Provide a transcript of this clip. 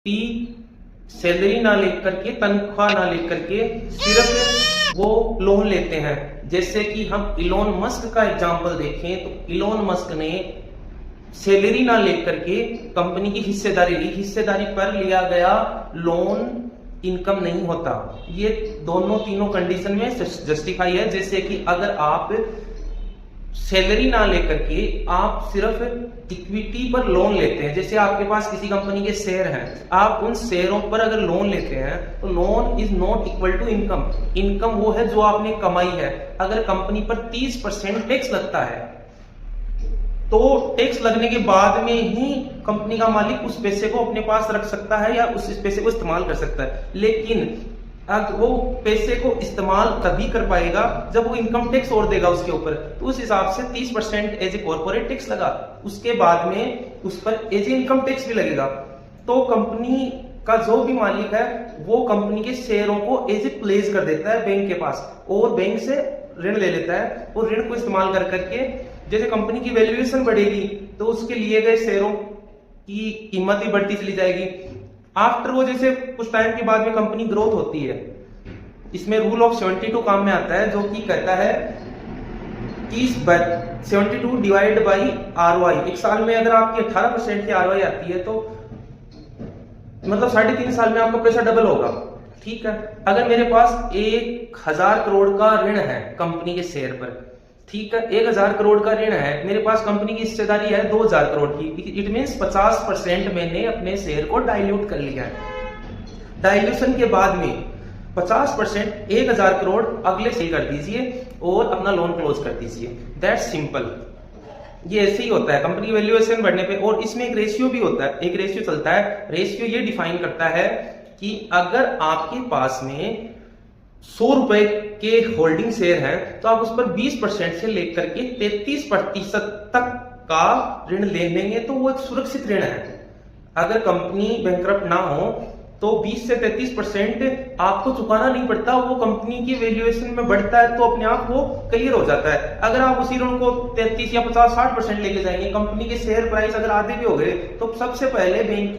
की सैलरी ना लेकर के, तनख्वाह ना लेकर के सिर्फ वो लोन लेते हैं। जैसे कि हम इलोन मस्क का एग्जांपल देखें तो इलोन मस्क ने सैलरी ना लेकर के कंपनी की हिस्सेदारी ली, हिस्सेदारी पर लिया गया लोन इनकम नहीं होता। ये दोनों तीनों कंडीशन में जस्टिफाई है। जैसे कि अगर आप सैलरी ना लेकर के आप सिर्फ इक्विटी पर लोन लेते हैं, जैसे आपके पास किसी कंपनी के शेयर हैं, आप उन शेयरों पर अगर लोन लेते हैं तो loan is not equal to income. Income वो है जो आपने कमाई है। अगर कंपनी पर 30% टैक्स लगता है तो टैक्स लगने के बाद में ही कंपनी का मालिक उस पैसे को अपने पास रख सकता है या उस पैसे को इस्तेमाल कर सकता है। लेकिन अगर वो पैसे को इस्तेमाल तभी कर पाएगा जब वो इनकम टैक्स और देगा उसके ऊपर। तो उस हिसाब से 30% एज ए कॉर्पोरेट टैक्स लगा, उसके बाद में उस पर एज ए इनकम टैक्स भी लगेगा। तो कंपनी का जो भी मालिक है वो कंपनी के शेयरों को एज ए प्लेस कर देता है बैंक के पास और बैंक से ऋण ले लेता है और ऋण को इस्तेमाल कर करके जैसे कंपनी की वैल्यूएशन बढ़ेगी तो उसके लिए गए शेयरों की कीमत भी बढ़ती चली जाएगी। आफ्टर वो जैसे कुछ टाइम के बाद में कंपनी ग्रोथ होती है, इसमें रूल ऑफ 72 काम में आता है जो कि कहता है कि 72 डिवाइड बाई ROI। एक साल में अगर आपकी 18% की ROI आती है तो मतलब 3.5 साल में आपका पैसा डबल होगा। ठीक है, अगर मेरे पास 1000 करोड़ का ऋण है कंपनी के शेयर पर, ठीक है, 1000 करोड़ का ऋण है, मेरे पास कंपनी की हिस्सेदारी है 2000 करोड़ की, इट मींस 50% मैंने अपने शेयर को डाइल्यूट कर लिया है। डाइल्यूशन के बाद में 50% 1000 करोड़ अगले सेल कर दीजिए और अपना लोन क्लोज कर दीजिए। That's simple. ये ऐसे ही होता है कंपनी वैल्यूएशन बढ़ने पे। और इसमें एक रेशियो भी होता है, एक रेशियो चलता है। रेशियो ये डिफाइन करता है कि अगर आपके पास में 100 रुपए के होल्डिंग शेयर हैं तो आप उस पर 20% से लेकर के 33% तक का ऋण ले लेंगे तो वो एक सुरक्षित ऋण है। अगर कंपनी बैंकरप्ट ना हो तो 20 से 33% आपको चुकाना नहीं पड़ता, वो कंपनी की वैल्यूएशन में बढ़ता है तो अपने आप वो क्लियर हो जाता है। अगर आप उसी ऋण को 33 या 50-60% लेके जाएंगे, कंपनी के शेयर प्राइस अगर आधे भी हो गए तो सबसे पहले बैंक